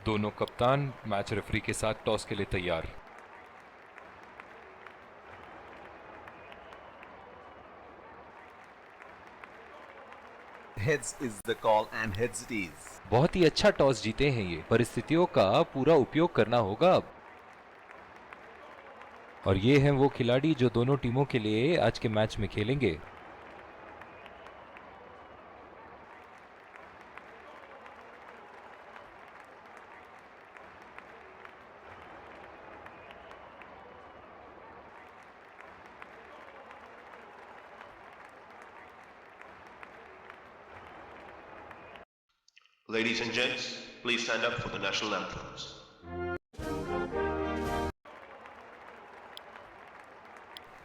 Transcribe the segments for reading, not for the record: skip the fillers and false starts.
दोनों कप्तान match referee के साथ टॉस के लिए तैयार। Heads is the call and heads it is. बहुत ही अच्छा टॉस जीते हैं ये। परिस्थितियों का पूरा उपयोग करना होगा अब। और ये हैं वो खिलाड़ी जो दोनों टीमों के लिए आज के मैच में खेलेंगे। Ladies and gents, please stand up for the national anthems.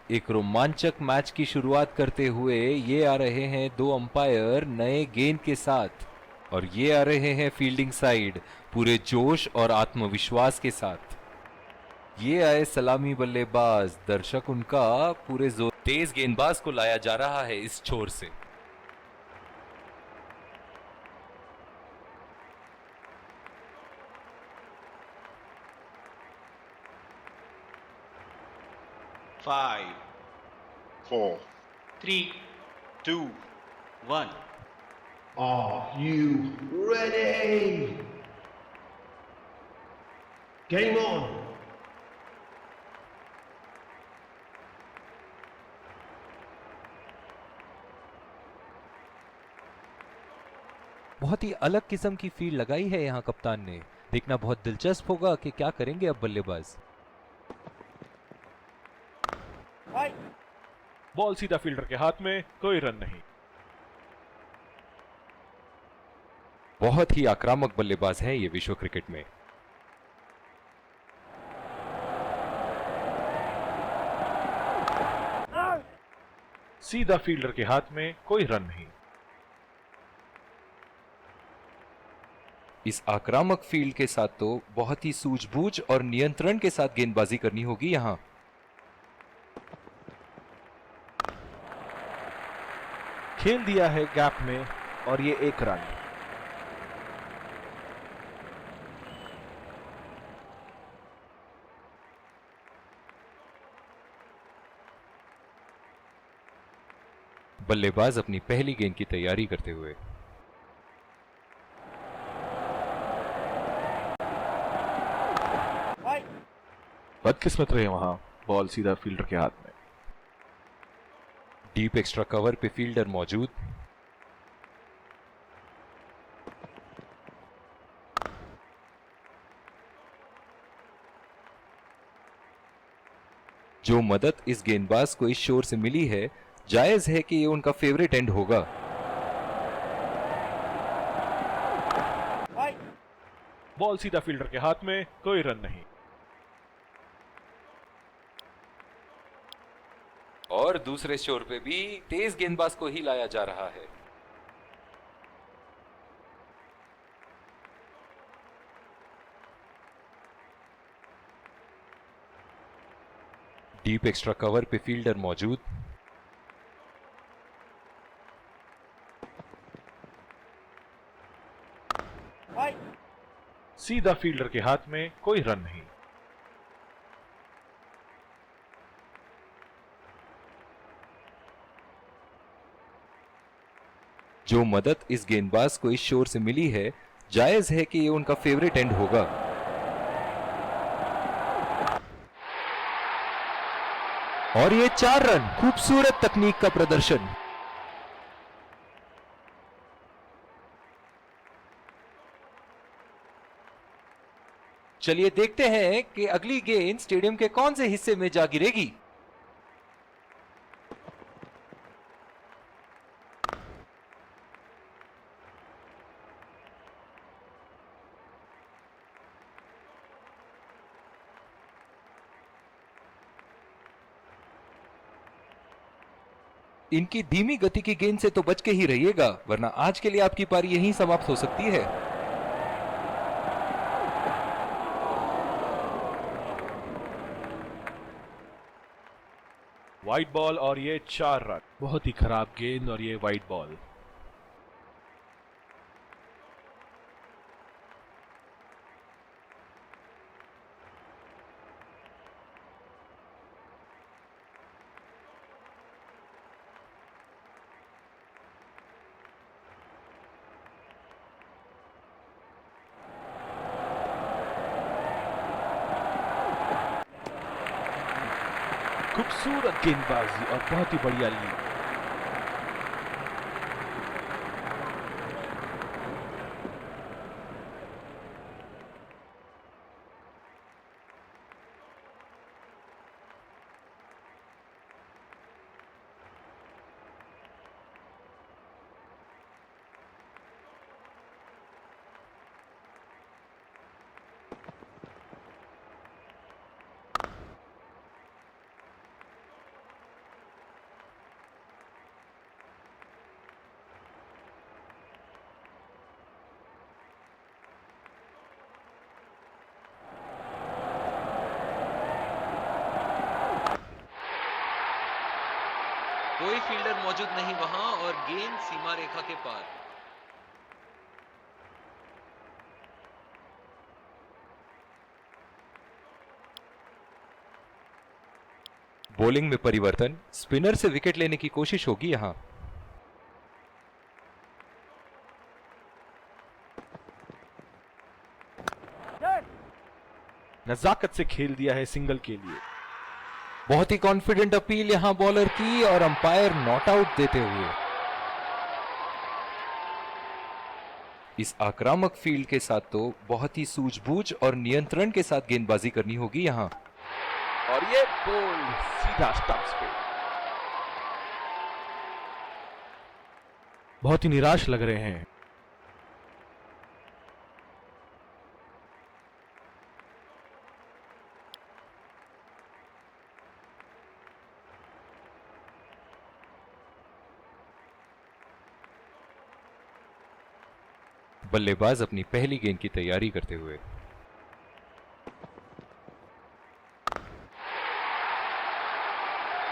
एक रोमांचक मैच की शुरुआत करते हुए ये आ रहे हैं दो अंपायर नए गेंद के साथ, और ये आ रहे हैं फील्डिंग साइड पूरे जोश और आत्मविश्वास के साथ। ये आए सलामी बल्लेबाज, दर्शक उनका पूरे जोर। तेज गेंदबाज को लाया जा रहा है इस छोर से। Five, 4, 3, 2, 1. Are you ready? Game on! बहुत ही अलग किस्म की फील्ड लगाई है यहां कप्तान ने। देखना बहुत दिलचस्प होगा कि क्या करेंगे अब बल्लेबाज। बॉल सीधा फील्डर के हाथ में, कोई रन नहीं। बहुत ही आक्रामक बल्लेबाज है ये विश्व क्रिकेट में। सीधा फील्डर के हाथ में, कोई रन नहीं। इस आक्रामक फील्ड के साथ तो बहुत ही सूझबूझ और नियंत्रण के साथ गेंदबाजी करनी होगी यहां। खेल दिया है गैप में और ये एक रन। बल्लेबाज अपनी पहली गेंद की तैयारी करते हुए। बदकिस्मत रहे वहां, बॉल सीधा फील्डर के हाथ में। डीप एक्स्ट्रा कवर पे फील्डर मौजूद। जो मदद इस गेंदबाज को इस शोर से मिली है, जायज है कि ये उनका फेवरेट एंड होगा। बॉल सीधा फील्डर के हाथ में, कोई रन नहीं। और दूसरे शोर पे भी तेज गेंदबाज को ही लाया जा रहा है। डीप एक्स्ट्रा कवर पे फील्डर मौजूद। सीधा फील्डर के हाथ में, कोई रन नहीं। जो मदद इस गेंदबाज को इस शोर से मिली है, जायज है कि ये उनका फेवरेट एंड होगा। और ये 4 रन, खूबसूरत तकनीक का प्रदर्शन। चलिए देखते हैं कि अगली गेंद स्टेडियम के कौन से हिस्से में जा गिरेगी। इनकी धीमी गति की गेंद से तो बच के ही रहिएगा, वरना आज के लिए आपकी पारी यहीं समाप्त हो सकती है। वाइड बॉल और ये 4 रन। बहुत ही खराब गेंद और ये वाइड बॉल। खूबसूरत गेंदबाजी और बहुत ही बढ़िया लीड। कोई फील्डर मौजूद नहीं वहां और गेंद सीमा रेखा के पार। बॉलिंग में परिवर्तन, स्पिनर से विकेट लेने की कोशिश होगी यहां। नजाकत से खेल दिया है सिंगल के लिए। बहुत ही कॉन्फिडेंट अपील यहां बॉलर की और अंपायर नॉट आउट देते हुए। इस आक्रामक फील्ड के साथ तो बहुत ही सूझबूझ और नियंत्रण के साथ गेंदबाजी करनी होगी यहां। और ये बॉल सीधा स्टंप्स पे। बहुत ही निराश लग रहे हैं। बल्लेबाज अपनी पहली गेंद की तैयारी करते हुए।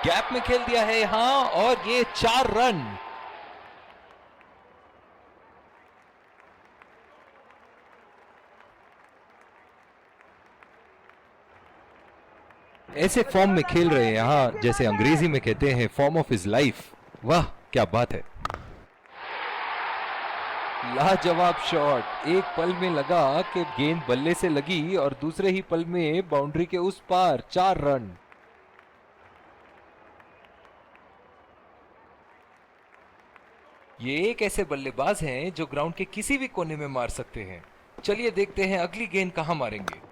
गैप में खेल दिया है यहां और ये 4 रन। ऐसे फॉर्म में खेल रहे हैं यहां जैसे अंग्रेजी में कहते हैं फॉर्म ऑफ हिज लाइफ। वाह क्या बात है। लाजवाब शॉट। एक पल में लगा कि गेंद बल्ले से लगी और दूसरे ही पल में बाउंड्री के उस पार 4 रन। ये एक ऐसे बल्लेबाज हैं जो ग्राउंड के किसी भी कोने में मार सकते हैं। चलिए देखते हैं अगली गेंद कहां मारेंगे।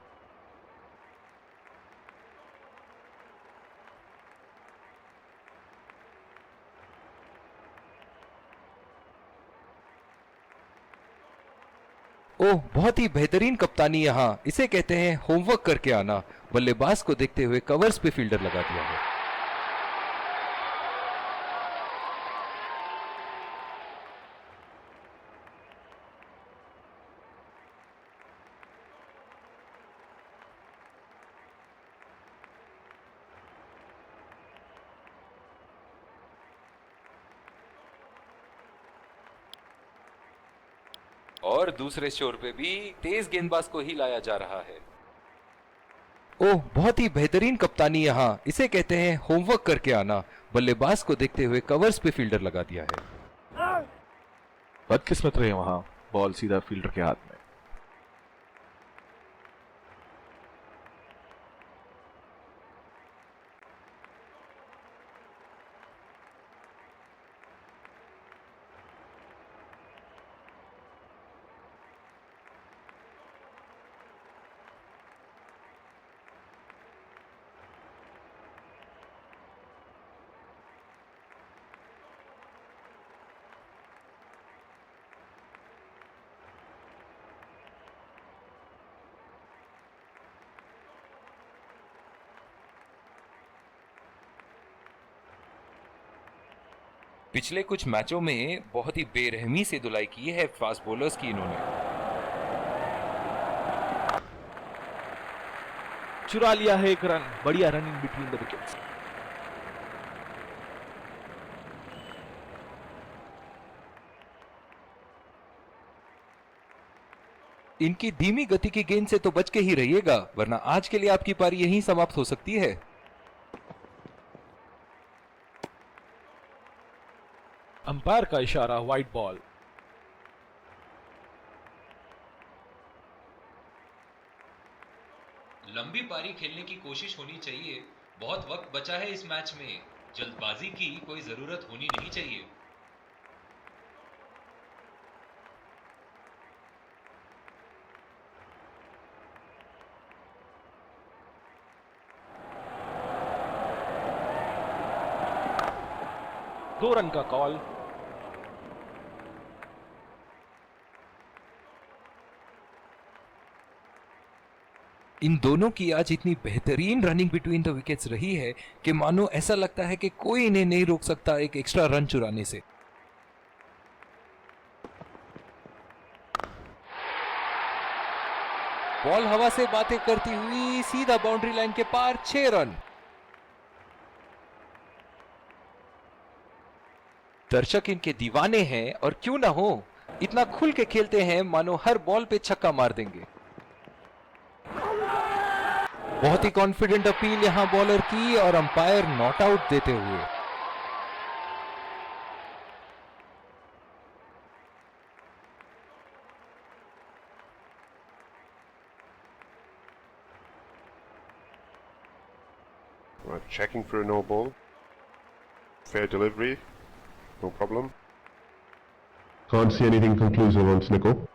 ओह बहुत ही बेहतरीन कप्तानी यहां। इसे कहते हैं होमवर्क करके आना। बल्लेबाज को देखते हुए कवर्स पे फील्डर लगा दिया है। और दूसरे छोर पे भी तेज गेंदबाज को ही लाया जा रहा है। ओह बहुत ही बेहतरीन कप्तानी यहां। इसे कहते हैं होमवर्क करके आना। बल्लेबाज को देखते हुए कवर्स पे फील्डर लगा दिया है। बदकिस्मत रहे वहां, बॉल सीधा फील्डर के हाथ में। पिछले कुछ मैचों में बहुत ही बेरहमी से धुलाई की है फास्ट बॉलर्स की इन्होंने। चुरा लिया है एक रन। बढ़िया run in between the wickets. इनकी धीमी गति की गेंद से तो बच के ही रहिएगा वरना आज के लिए आपकी पारी यहीं समाप्त हो सकती है। अंपायर का इशारा, वाइड बॉल। लंबी पारी खेलने की कोशिश होनी चाहिए बहुत वक्त बचा है इस मैच में, जल्दबाजी की कोई जरूरत होनी नहीं चाहिए। दो रन का कॉल। इन दोनों की आज इतनी बेहतरीन रनिंग बिटवीन द विकेट्स रही है कि मानो ऐसा लगता है कि कोई इन्हें नहीं रोक सकता एक एक्स्ट्रा रन चुराने से। बॉल हवा से बातें करती हुई सीधा बाउंड्री लाइन के पार, 6 रन। दर्शक इनके दीवाने हैं और क्यों ना हो, इतना खुल के खेलते हैं मानो हर बॉल पे छक्का मार देंगे। बहुत ही कॉन्फिडेंट अपील यहां बॉलर की और अंपायर नॉट आउट देते हुए। We're checking for a no ball. Fair delivery. No problem. Can't see anything conclusive on Snickle.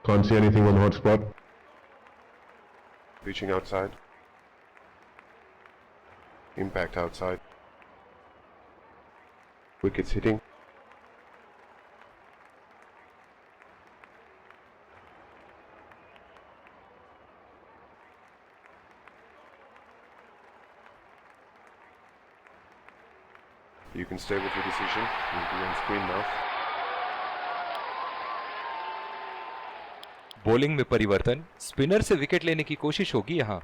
Can't see anything on hotspot. Reaching outside. Impact outside. Wickets hitting. You can stay with your decision. You'll be on screen now. Bowling में परिवर्तन, spinner से wicket लेने की कोशिश होगी यहां।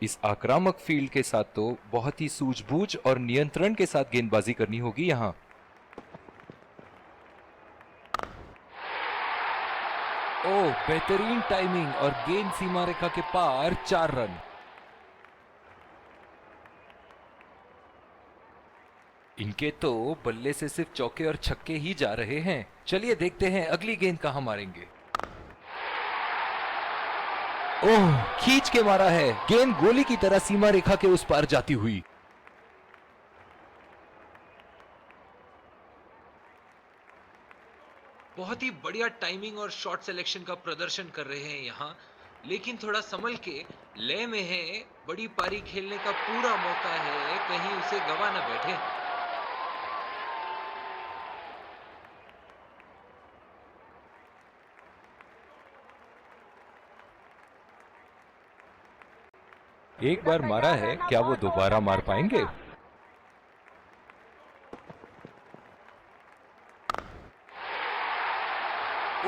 इस आक्रामक फील्ड के साथ तो बहुत ही सूझबूझ और नियंत्रण के साथ गेंदबाजी करनी होगी यहां। ओह, बेहतरीन टाइमिंग और गेंद सीमा रेखा के पार, 4 रन। इनके तो बल्ले से सिर्फ चौके और छक्के ही जा रहे हैं। चलिए देखते हैं अगली गेंद कहां मारेंगे। ओह, खींच के मारा है, गेंद गोली की तरह सीमा रेखा के उस पार जाती हुई। बहुत ही बढ़िया टाइमिंग और शॉट सिलेक्शन का प्रदर्शन कर रहे हैं यहां, लेकिन थोड़ा संभल के, लय में है, बड़ी पारी खेलने का पूरा मौका है, कहीं उसे गवा ना बैठे। एक बार मारा है, क्या वो दोबारा मार पाएंगे?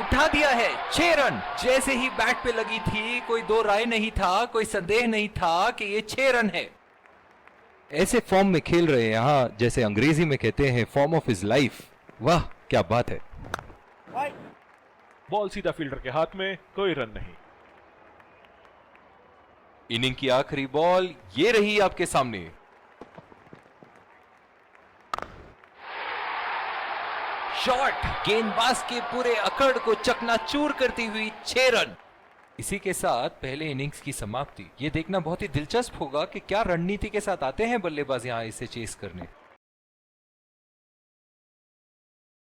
उठा दिया है, 6 रन। जैसे ही बैट पे लगी थी, कोई दो राय नहीं था, कोई संदेह नहीं था कि ये 6 रन है। ऐसे फॉर्म में खेल रहे हैं यहां, जैसे अंग्रेजी में कहते हैं फॉर्म ऑफ हिज लाइफ। वाह, क्या बात है। बॉल सीधा फील्डर के हाथ में, कोई रन नहीं। इनिंग की आखिरी बॉल ये रही आपके सामने। शॉट, गेंदबाज के पूरे अकड़ को चकनाचूर करती हुई, 6 रन। इसी के साथ पहले इनिंग्स की समाप्ति। ये देखना बहुत ही दिलचस्प होगा कि क्या रणनीति के साथ आते हैं बल्लेबाज यहां इसे चेस करने।